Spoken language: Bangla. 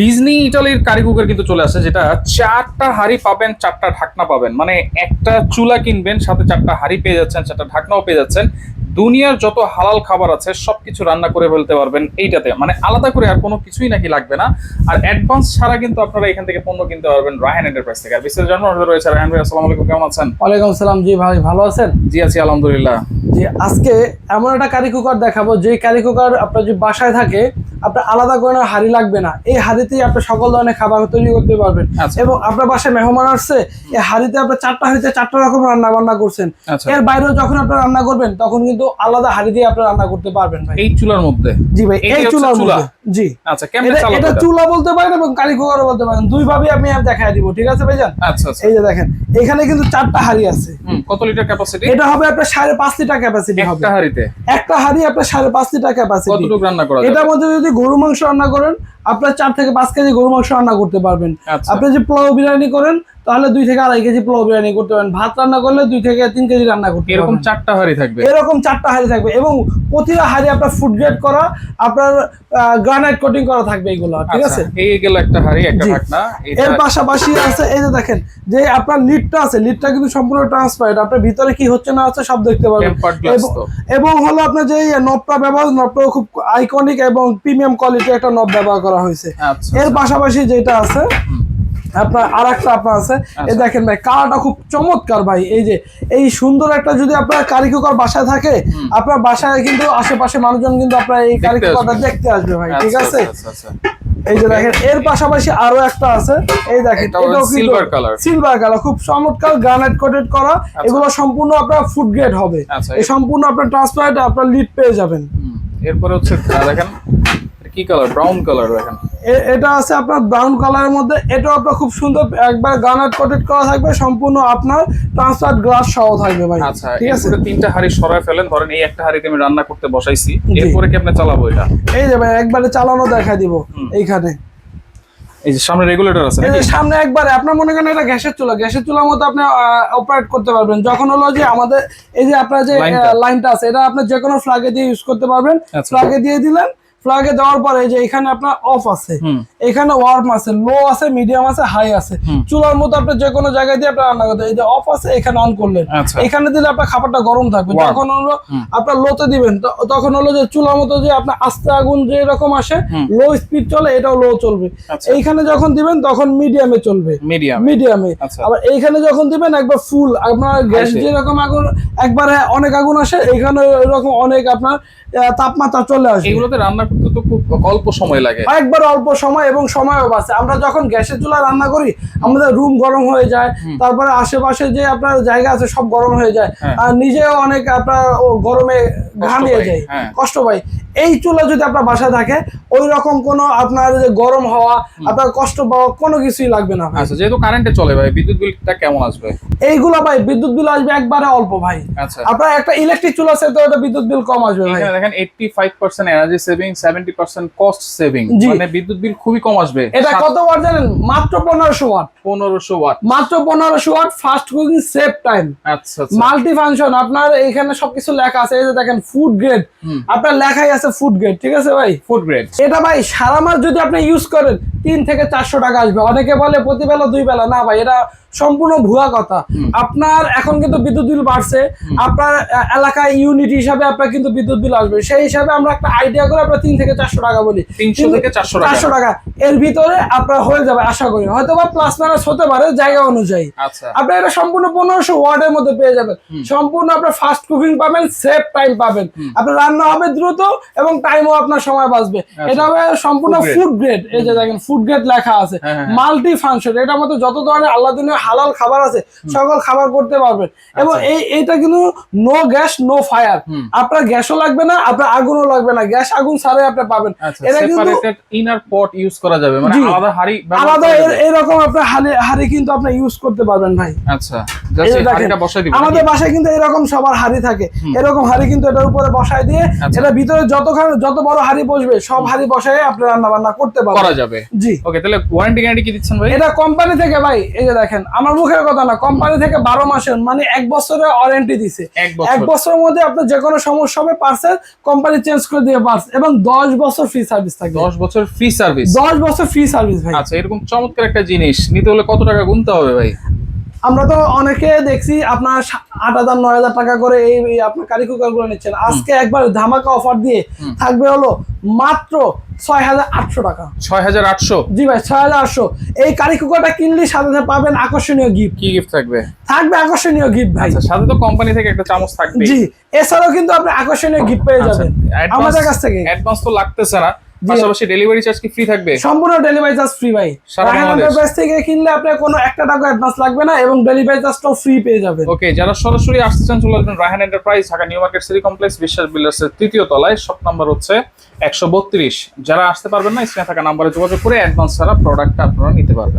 ডিজনি ইটালির কারি কুকার কিন্তু চলে আসে, যেটা 4টা হাঁড়ি পাবেন, 4টা ঢাকনা পাবেন। মানে একটা চুলা কিনবেন, সাথে 4টা হাঁড়ি পেয়ে যাচ্ছেন, 4টা ঢাকনাও পেয়ে যাচ্ছেন। দুনিয়ার যত হালাল খাবার আছে সবকিছু রান্না করে ফেলতে পারবেন এইটাতে, মানে আলাদা করে আর কোনো কিছুই নাকি লাগবে না। আর অ্যাডভান্স ছাড়া কিন্তু আপনারা এখান থেকে পণ্য কিনতে পারবেন রায়হান এন্টারপ্রাইজ থেকে। আর বিস্তারিত জানার অনুরোধ রয়েছে। রায়হান ভাই, আসসালামু আলাইকুম, কেমন আছেন? ওয়ালাইকুম আসসালাম। জি ভাই, ভালো আছেন? জি আছি, আলহামদুলিল্লাহ। জি, আজকে এমন একটা কারি কুকার দেখাবো, যে কারি কুকার আপনার যদি বাসায় থাকে, আপনার আলাদা করে হাঁড়ি লাগবে না। এই হাঁড়িতেই আপনি সকল ধরনের খাবার তৈরি করতে পারবেন। এবং আপনার বাসায় মেহমান আসছে, এই হাঁড়িতে আপনি 4টা হাঁড়িতে 4টা রকম রান্না বান্না করছেন। এর বাইরেও যখন আপনি রান্না করবেন, তখন কিন্তু আলাদা হাঁড়ি দিয়ে আপনি রান্না করতে পারবেন ভাই। এই চুলার মধ্যে? জি ভাই, এই চুলার মধ্যে। জি আচ্ছা, কেমনে চালাবো? এটা চুলা বলতে পারেন এবং কারি কুকারও বলতে পারেন, দুই ভাবেই আমি দেখাই দিব। ঠিক আছে ভাইজান? আচ্ছা আচ্ছা। এই যে দেখেন, এখানে কিন্তু 4টা হাঁড়ি আছে। কত লিটার ক্যাপাসিটি? এটা হবে আপনার 5.5 লিটার ক্যাপাসিটি হবে একটা হাঁড়িতে। একটা হাঁড়ি আপনার 5.5 লিটার ক্যাপাসিটি। কতটুকু রান্না করা যাবে? এটার মধ্যে যদি গরু মাংস রান্না করেন, আপনার 4 থেকে 5 কেজি গরু মাংস রান্না করতে পারবেন। আপনি যদি পোলাও বিরিয়ানি করেন, তাহলে 2 থেকে 2.5 কেজি পোলাও বিরিয়ানি করতে পারবেন। ভাত রান্না করলে 2 থেকে 3 কেজি রান্না করতে পারবেন। এরকম 4টা হাঁড়ি থাকবে? এরকম 4টা হাঁড়ি থাকবে, এবং প্রতিটা হাঁড়ি আপনার ফুড গ্রেড করা, আপনার গ্রানাইট কোটিং করা থাকবে এগুলো। ঠিক আছে? এই গেল একটা হাঁড়ি, একটা ঢাকনা। এর পাশাপাশি আছে এই যে দেখেন, যে আপনার লিডটা আছে, লিডটা কিন্তু সম্পূর্ণ ট্রান্সপারেন্ট। আপনার ভিতরে কি হচ্ছে না হচ্ছে সব দেখতে পারবেন। এবং হলো আপনার যে নবটা ব্যবহার, নবটা খুব আইকনিক এবং প্রিমিয়াম কোয়ালিটির একটা নব ব্যবহার করা হয়েছে। এর পাশাপাশি যেটা আছে আপনার আরেকটা আপনার আছে, এই দেখেন ভাই, কালারটা খুব চমৎকার ভাই। এই যে এই সুন্দর একটা যদি আপনার কারি কুকার বাসায় থাকে, আপনার বাসায় কিন্তু আশেপাশে মানুষজন কিন্তু আপনার এই কারি কুকারটা দেখতে আসবে ভাই। ঠিক আছে? এই যে দেখেন, এর পাশাপাশি আরো একটা আছে, এই দেখেন, এটাও সিলভার কালার, খুব চমৎকার গ্রানাইট কোটেড করা। এগুলো সম্পূর্ণ আপনার ফুড গ্রেড হবে। এই সম্পূর্ণ আপনার ট্রান্সপারেন্ট আপনার লিড পেয়ে যাবেন। এরপরে হচ্ছে দেখেন কি কালার, ব্রাউন কালার। দেখেন এটা আছে আপনার ব্রাউন কালারের মধ্যে। এটাও আপনার খুব সুন্দর একবার গ্রানাইট কোটেড করা থাকবে, সম্পূর্ণ আপনার ট্রান্সপারেন্ট গ্লাস সহ থাকবে ভাই। আচ্ছা, ঠিক আছে। 3টা হাঁড়ি সরায় ফেলেন, ধরেন এই একটা হাঁড়িতে আমি রান্না করতে বসাইছি, এরপরে কি আপনি চালাবো এটা? এই যে ভাই, একবারে চালানো দেখাই দিব। এইখানে এই যে সামনে রেগুলেটর আছে, এই যে সামনে একবারে আপনার মনে করেন এটা গ্যাসের চুলার মতো আপনি অপারেট করতে পারবেন। যখন হলো যে আমাদের এই যে আপনার যে লাইনটা আছে, এটা আপনি যে কোনো ফ্ল্যাগে দিয়ে ইউজ করতে পারবেন। ফ্ল্যাগে দিয়ে দিলেন, ফ্ল্যাগে দেওয়ার পরে যে এখানে আপনার অফ আছে, এখানে ওয়ার্ম আছে, লো আছে, মিডিয়াম আছে, হাই আছে। চুলার মতো আপনি যে কোনো জায়গায় দিয়ে আপনি রান্না করতে, এই যে অফ আছে, এখানে অন করলেন, এখানে দিলে আপনার খাবারটা গরম থাকবে। যখন হলো আপনার লোতে দিবেন, তখন হলো যে চুলার মতো যে আপনার আস্তে আগুন যে এরকম আসে, লো স্পিড চলে, এটাও লো চলবে। এইখানে যখন দিবেন তখন মিডিয়ামে চলবে, মিডিয়ামে। আবার এইখানে যখন দিবেন একবার ফুল, আপনার গ্যাস যেরকম আগুন একবারে অনেক আগুন আসে, এইখানে এরকম অনেক আপনার তাপমাত্রা চলে আসে। এগুলোতে রান্না করতে তো খুব অল্প সময় লাগে, একবার অল্প সময়, এবং সময়ও বাঁচে। আমরা যখন গ্যাসের চুলায় রান্না করি, আমাদের রুম গরম হয়ে যায়, তারপরে আশেপাশে যে আপনার জায়গা আছে সব গরম হয়ে যায়, আর নিজেও অনেক আপনার গরমে ঘামিয়ে যায়, কষ্ট পাই। এই চুলা যদি আপনার বাসায় থাকে, ওই রকম কোনো আপনার যে গরম হওয়া, আপনার কষ্ট পাওয়া কোনো কিছুই লাগবে না। আচ্ছা, যেহেতু কারেন্টে চলে ভাই, বিদ্যুৎ বিলটা কেমন আসবে? এইগুলা ভাই বিদ্যুৎ বিল আসবে একবারে অল্প ভাই। আপনার একটা ইলেকট্রিক চুলা আছে, তো এটা বিদ্যুৎ বিল কম আসবে ভাই। দেখেন 85% এনার্জি সেভিং, 70% কস্ট সেভিং, মানে বিদ্যুৎ বিল খুবই কম আসবে। এটা কত ওয়াট জানেন? মাত্র 1500 ওয়াট। 1500 ওয়াট, মাত্র 1500 watt. Fast cooking, save time. আচ্ছা, মাল্টি ফাংশন। আপনার এখানে সবকিছু লেখা আছে, এই যে দেখেন ফুড গ্রেড, আপনার লেখাই আছে ফুড গ্রেড। ঠিক আছে ভাই? Food grade. এটা ভাই সারা মাস যদি আপনি ইউজ করেন, 3 থেকে 400 টাকা আসবে। অনেকে বলে প্রতি বেলা 2 বেলা, না ভাই, এটা সম্পূর্ণ ভুয়া কথা। আপনার এখন কিন্তু বিদ্যুৎ বিল বাড়ছে, আপনার এলাকায় ইউনিট হিসাবে আপনার কিন্তু বিদ্যুৎ বিল আসবে। সেই হিসাবে আমরা একটা আইডিয়া করে আপনার 3 থেকে 400 টাকা বলি। 300 থেকে 400 টাকা এর ভিতরে আপনার হয়ে যাবে আশা করি। হয়তো বা প্লাস মাইনাস হতে পারে জায়গা অনুযায়ী। আপনি এটা সম্পূর্ণ 1500 ওয়াটের মধ্যে পেয়ে যাবেন। সম্পূর্ণ আপনার ফাস্ট কুকিং পাবেন, সেভ টাইম পাবেন। আপনার রান্না হবে দ্রুত এবং টাইমও আপনার সময় বাঁচবে। এটা হবে সম্পূর্ণ ফুড গ্রেড। এই যে দেখেন ফুড গ্রেড লেখা আছে, মাল্টি ফাংশন। এটার মধ্যে যত ধরনের আল্লাহ দুনিয়া হালাল খাবার আছে, সকল খাবার করতে পারবেন। এবং এইটা কিন্তু নো গ্যাস নো ফায়ার। আপনার গ্যাসও লাগবে না, আপনার আগুনও লাগবে না, গ্যাস আগুন ছাড়াই আপনি পাবেন। এটা কিন্তু ইনার পট ইউজ করা যাবে, মানে আলাদা হাড়ি, আলাদা এরকম আপনার হাড়ি কিন্তু আপনি ইউজ করতে পারবেন ভাই। আচ্ছা, জাস্ট হাড়িটা বসাই দিবেন। আমাদের বাসায় কিন্তু এরকম সবার হাড়ি থাকে, এরকম হাড়ি কিন্তু এটার উপরে বসাই দিয়ে, এটা ভিতরে যত বড় হাড়ি বসবে সব হাড়ি বসায় আপনি রান্না বান্না করতে পারবেন, করা যাবে। জি, ওকে। তাহলে ওয়ারেন্টি গ্যারান্টি কি দিচ্ছেন ভাই? এটা কোম্পানি থেকে ভাই, এই যে দেখেন আমার মুখের কথা না, কোম্পানি থেকে 12 মাসের মানে 1 বছরের ওয়ারেন্টি দিছে। 1 বছরের মধ্যে আপনার যে কোনো সমস্যা হবে পার্সেল কোম্পানি চেঞ্জ করে দিয়ে পার্স, এবং 10 বছর ফ্রি সার্ভিস থাকবে। 10 বছর ফ্রি সার্ভিস? 10 বছর ফ্রি সার্ভিস ভাই। আচ্ছা, এরকম চমৎকার একটা জিনিস নিতে হলে কত টাকা গুনতে হবে ভাই? আমরা তো অনেকে দেখছি আপনার 8,000 9,000 টাকা করে এই আপনার কারি কুকার গুলো নিচ্ছেন। আজকে একবার ধামাকা অফার দিয়ে থাকবে হলো মাত্র 6,800 টাকা। 6,800? জি ভাই, 6,800। এই কারি কুকারটা কিনলে সাথে পাবেন আকর্ষণীয় গিফট। কি গিফট থাকবে? থাকবে আকর্ষণীয় গিফট ভাই। আচ্ছা, সাথে তো কোম্পানি থেকে একটা চামচ থাকবে। জি, এছাড়াও কিন্তু আপনি আকর্ষণীয় গিফট পেয়ে যাবেন আমাদের কাছ থেকে। অ্যাডভান্স তো লাগতেছে না, পাশাপাশি ডেলিভারি চার্জ কি ফ্রি থাকবে? সম্পূর্ণ ডেলিভারি চার্জ ফ্রি ভাই। রায়হান এন্টারপ্রাইজ থেকে কিনলে আপনার কোনো 1 টাকা অ্যাডভান্স লাগবে না, এবং ডেলিভারি চার্জটাও ফ্রি পেয়ে যাবেন। ওকে, যারা সরাসরি আসতে চান চলে আসবেন Raihan enterprise, Dhaka new market city complex, বিশ্বাস বিল্ডার্সের 3য় তলায়, শপ নাম্বার হচ্ছে 132। যারা আসতে পারবেন না, স্ক্রিনে থাকা নাম্বারে যোগাযোগ করে অ্যাডভান্স ছাড়া প্রোডাক্টটা আপনারা নিতে পারবেন।